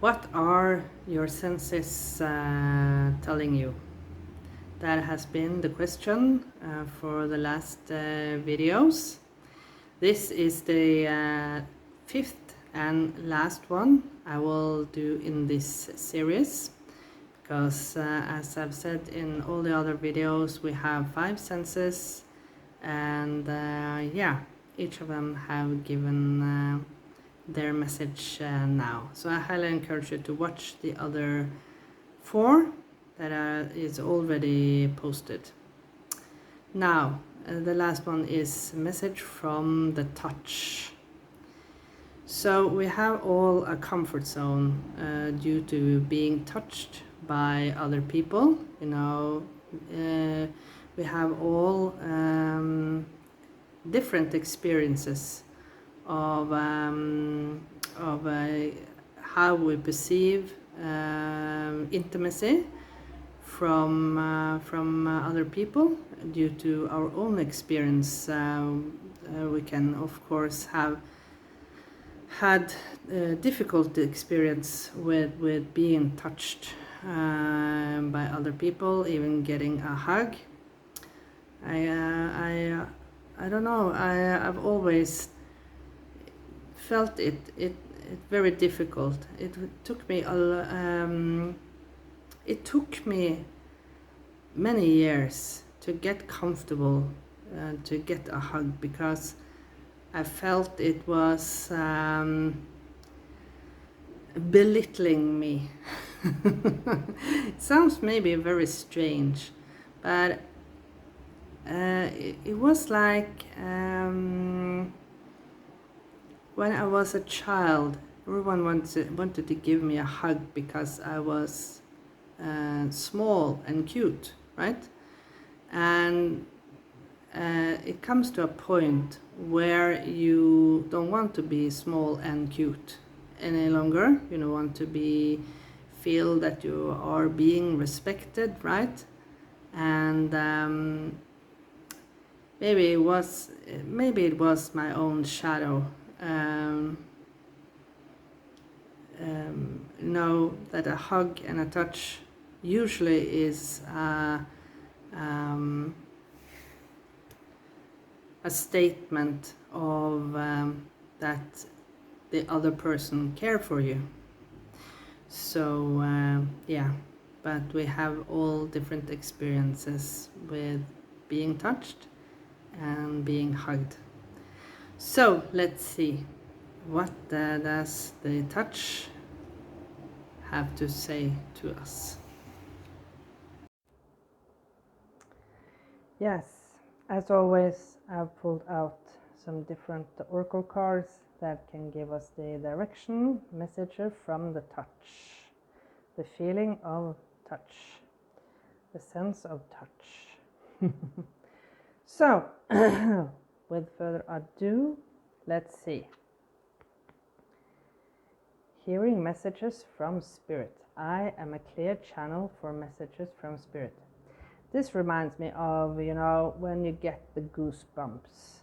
What are your senses telling you? That has been the question for the last videos. This is the fifth and last one I will do in this series, because as I've said in all the other videos, we have 5 senses, and yeah, each of them have given their message now. So I highly encourage you to watch the other 4 that is already posted. Now, the last one is message from the touch. So we have all a comfort zone due to being touched by other people. You know, we have all different experiences of how we perceive intimacy from other people due to our own experience. We can, of course, have had difficult experience with being touched by other people, even getting a hug. I don't know. I've always felt it very difficult. It took me many years to get comfortable to get a hug, because I felt it was belittling me. It sounds maybe very strange, but it was like when I was a child, everyone wanted to give me a hug because I was small and cute, right? And it comes to a point where you don't want to be small and cute any longer. You don't want to feel that you are being respected, right? And maybe it was my own shadow. Know that a hug and a touch usually is a statement of that the other person care for you. So yeah, but we have all different experiences with being touched and being hugged. So let's see, what does the touch have to say to us? Yes, as always, I've pulled out some different oracle cards that can give us the direction, messages from the touch, the feeling of touch, the sense of touch. So, with further ado, let's see. Hearing messages from Spirit. I am a clear channel for messages from Spirit. This reminds me of, you know, when you get the goosebumps,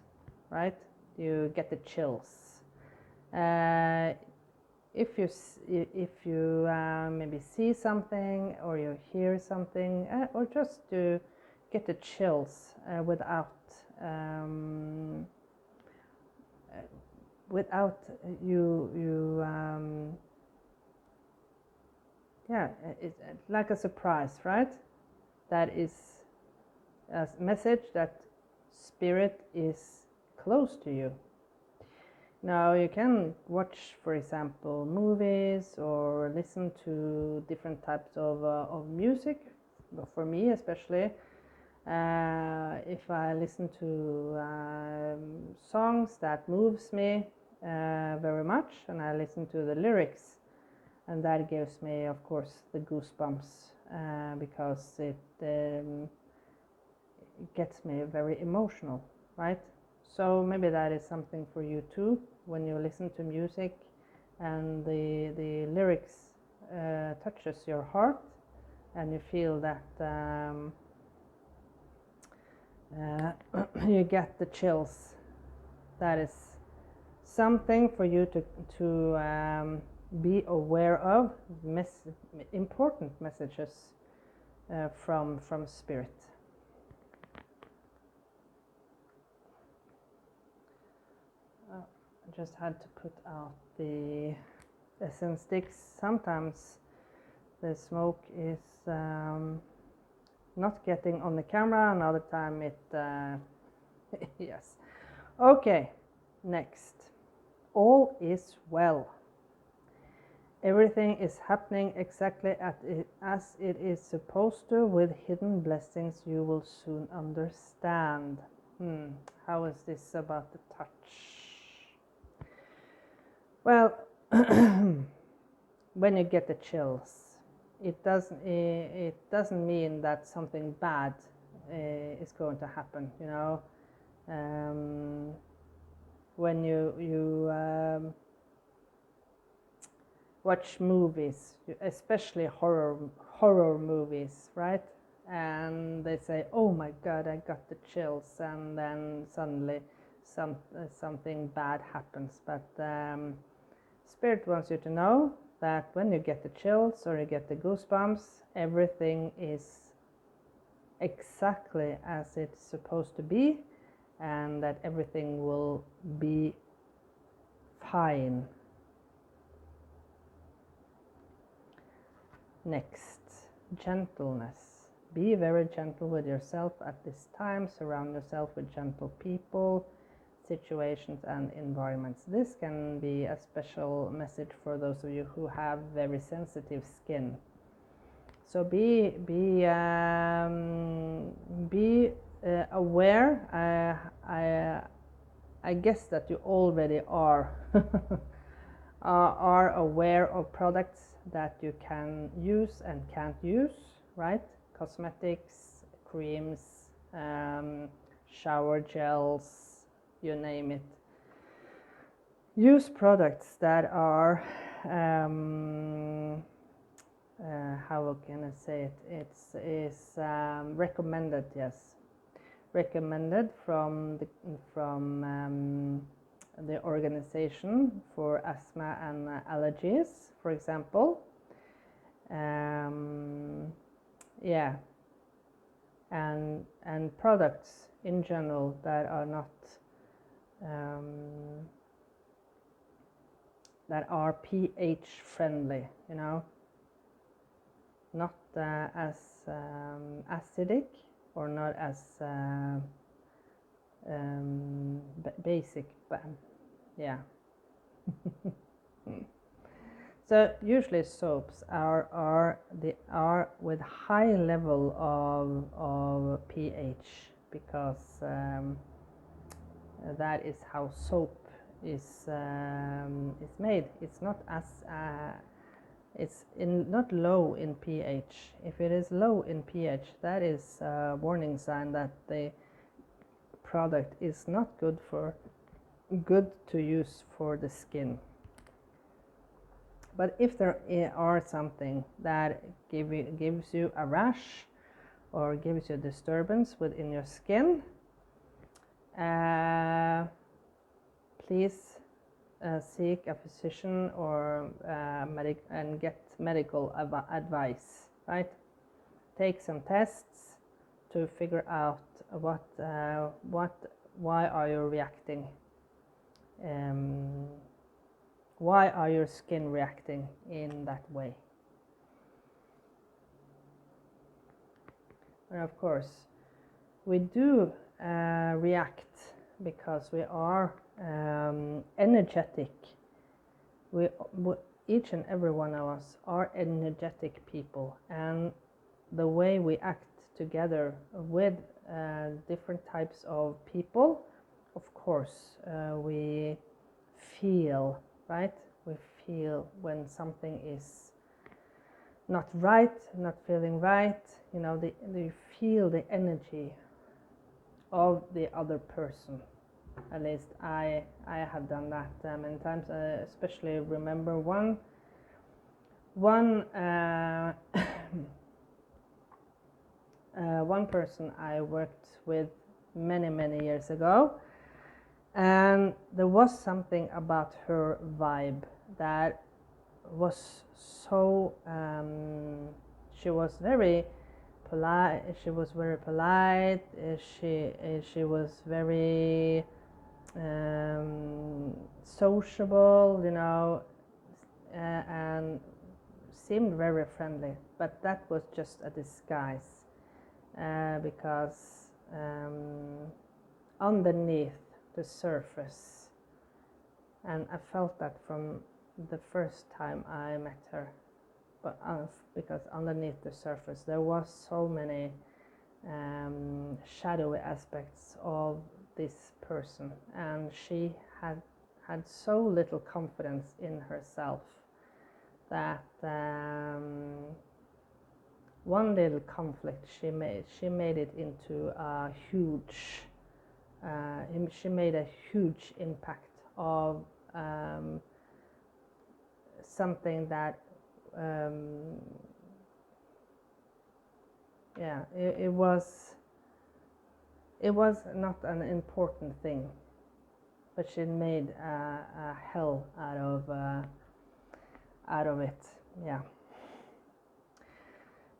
right? You get the chills. If you maybe see something, or you hear something, or just to get the chills without you yeah, it's like a surprise, right? That is a message that Spirit is close to you. Now you can watch, for example, movies or listen to different types of music. But for me especially, if I listen to songs that moves me very much, and I listen to the lyrics, and that gives me, of course, the goosebumps because it gets me very emotional, right? So maybe that is something for you too, when you listen to music and the lyrics touches your heart, and you feel that you get the chills. That is something for you to be aware of important messages from spirit. I just had to put out the essence sticks. Sometimes the smoke is not getting on the camera, another time it yes. Okay, next. All is well. Everything is happening exactly as it is supposed to, with hidden blessings you will soon understand. How is this about the touch? Well, when you get the chills, it doesn't mean that something bad is going to happen, you know. When you watch movies, especially horror movies, right? And they say, "Oh my God, I got the chills," and then suddenly something bad happens. But Spirit wants you to know that when you get the chills or you get the goosebumps, everything is exactly as it's supposed to be, and that everything will be fine. Next, gentleness. Be very gentle with yourself at this time. Surround yourself with gentle people, situations, and environments. This can be a special message for those of you who have very sensitive skin. So be aware. I guess that you already are are aware of products that you can use and can't use, right? Cosmetics, creams, shower gels, you name it. Use products that are how can I say it? It's recommended, yes, recommended from the Organization for Asthma and Allergies, for example. Yeah, and products in general that are not that are pH friendly, you know, not as acidic or not as basic, but yeah. So usually soaps are with high level of pH, because that is how soap is made. It's not as not low in pH. If it is low in pH, that is a warning sign that the product is not good to use for the skin. But if there are something that gives you a rash or gives you a disturbance within your skin, please seek a physician or and get medical advice, right? Take some tests to figure out why are you reacting, why are your skin reacting in that way. And of course, we do react because we are energetic. We each and every one of us are energetic people, and the way we act together with different types of people, of course, we feel, right? We feel when something is not right, not feeling right. You know, you feel the energy of the other person. At least I have done that many times. Especially remember one one person I worked with many years ago, and there was something about her vibe that was so she was very polite. She was very polite. She was very sociable, you know, and seemed very friendly. But that was just a disguise, because underneath the surface, and I felt that from the first time I met her, but because underneath the surface there was so many shadowy aspects of this person, and she had so little confidence in herself that one little conflict she made it into a huge she made a huge impact of something that yeah, it was not an important thing, but she made a hell out of it. Yeah.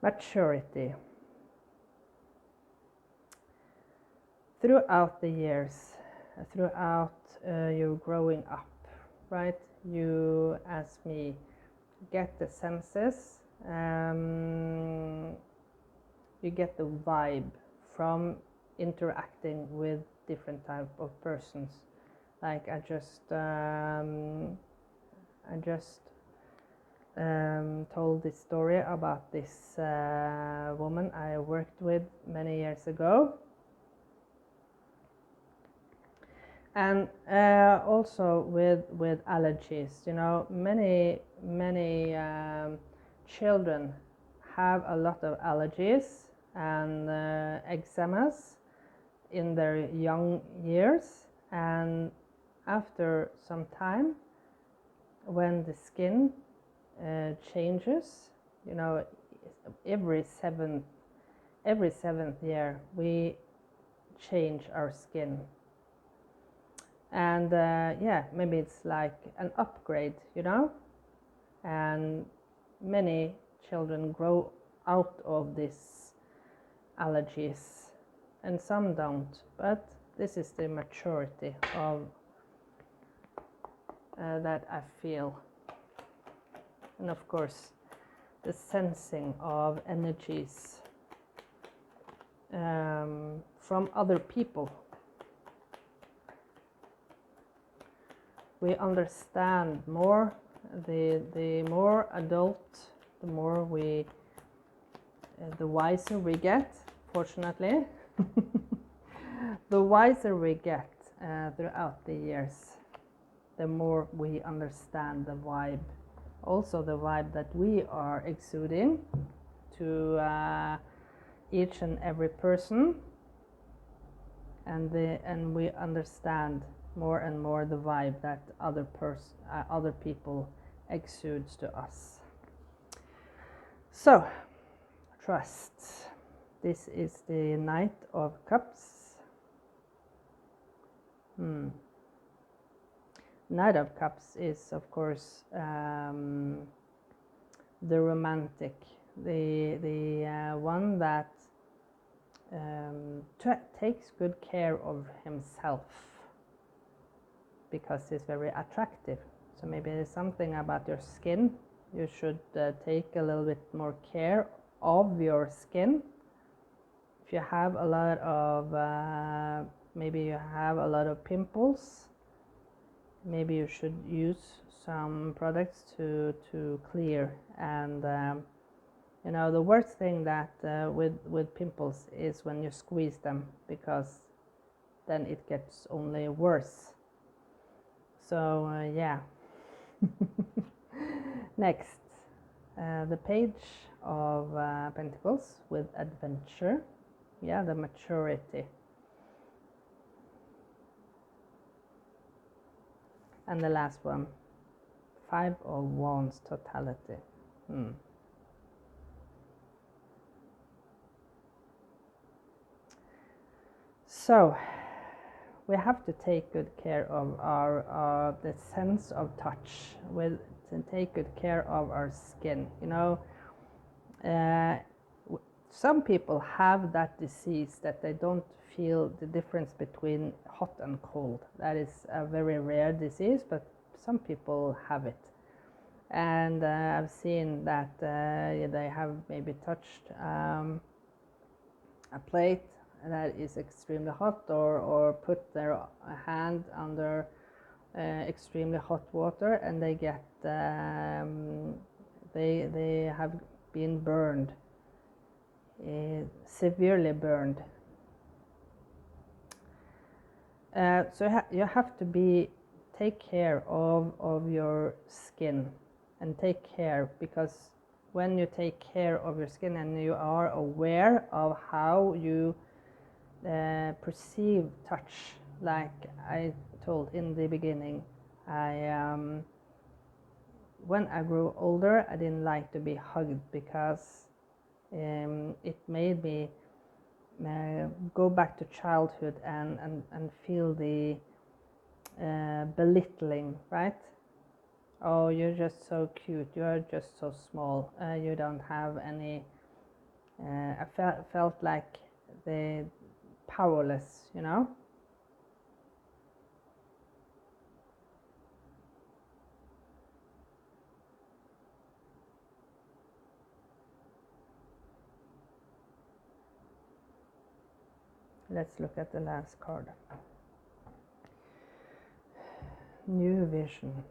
Maturity. Throughout the years, throughout your growing up, right? You, as me, get the senses, you get the vibe from interacting with different type of persons. Like I just told this story about this woman I worked with many years ago, and also with allergies. You know, many children have a lot of allergies and eczemas in their young years, and after some time, when the skin changes, you know, every seventh year we change our skin, and yeah, maybe it's like an upgrade, you know, and many children grow out of these allergies and some don't, but this is the maturity of that I feel. And of course the sensing of energies from other people. We understand more, the more adult, the more we the wiser we get, fortunately. The wiser we get throughout the years, the more we understand the vibe, also the vibe that we are exuding to each and every person, and we understand more and more the vibe that other people exudes to us. So, trust. This is the Knight of Cups. Knight of Cups is, of course, the romantic, the one that takes good care of himself because he's very attractive. So maybe there's something about your skin. You should take a little bit more care of your skin. If you have a lot of, maybe you have a lot of pimples, maybe you should use some products to clear. And you know, the worst thing that with pimples is when you squeeze them, because then it gets only worse. So yeah. Next, the Page of Pentacles with adventure. Yeah, the maturity. And the last one, Five of Wands, totality. So, we have to take good care of our the sense of touch, with to take good care of our skin. You know, some people have that disease that they don't feel the difference between hot and cold. That is a very rare disease, but some people have it. And I've seen that they have maybe touched a plate that is extremely hot, or put their hand under extremely hot water, and they get they have been burned, severely burned. So you have to take care of your skin, and take care, because when you take care of your skin and you are aware of how you perceive touch, like I told in the beginning, when I grew older, I didn't like to be hugged, because it made me go back to childhood and feel the belittling, right? Oh, you're just so cute, you're just so small, you don't have any, I felt like the powerless, you know. Let's look at the last card. New vision.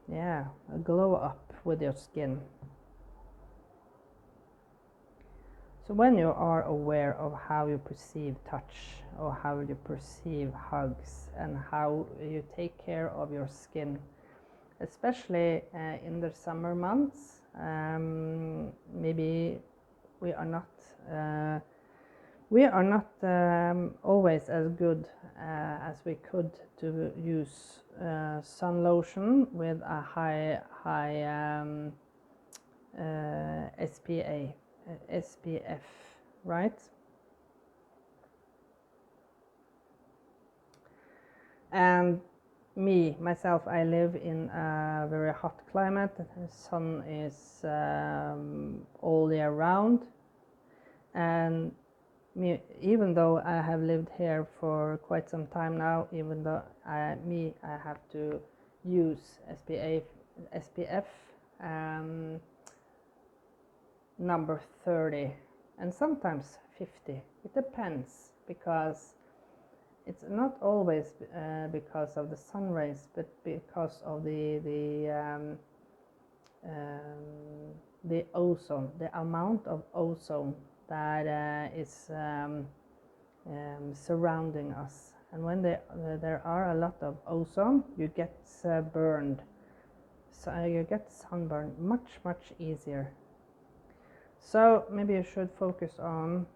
Yeah, a glow up with your skin. So when you are aware of how you perceive touch, or how you perceive hugs, and how you take care of your skin, especially in the summer months, maybe we are not always as good as we could to use sun lotion with a high SPF, right? And myself, I live in a very hot climate. The sun is all year round, and even though I have lived here for quite some time now, even though I have to use SPF number 30, and sometimes 50. It depends, because it's not always because of the sun rays, but because of the ozone, the amount of ozone that is surrounding us. And when there are a lot of ozone, you get burned, so you get sunburn much easier. So maybe you should focus on,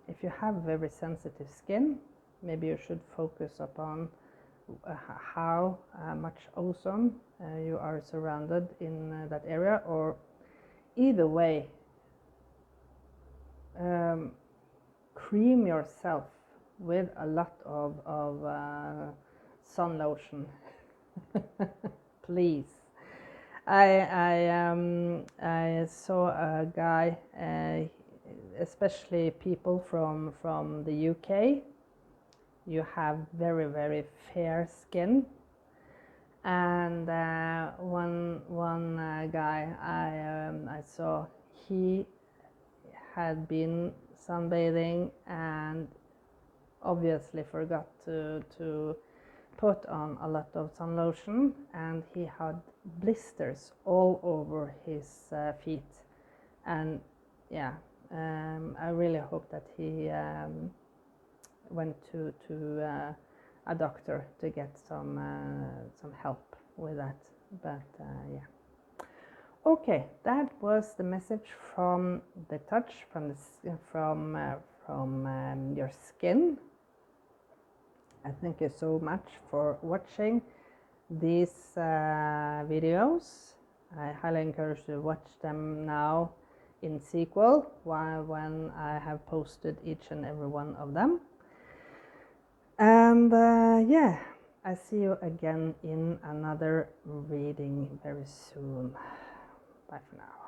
if you have very sensitive skin, maybe you should focus upon how much ozone you are surrounded in that area, or either way, cream yourself with a lot of sun lotion. Please. I saw a guy, especially people from the UK. You have very fair skin, and one guy I saw, he had been sunbathing and obviously forgot to put on a lot of sun lotion, and he had blisters all over his feet. And yeah, I really hope that he went to a doctor to get some help with that. But yeah. Okay, that was the message from the touch, from your skin. I thank you so much for watching these videos. I highly encourage you to watch them now in sequel, when I have posted each and every one of them. And yeah, I see you again in another reading very soon. Bye for now.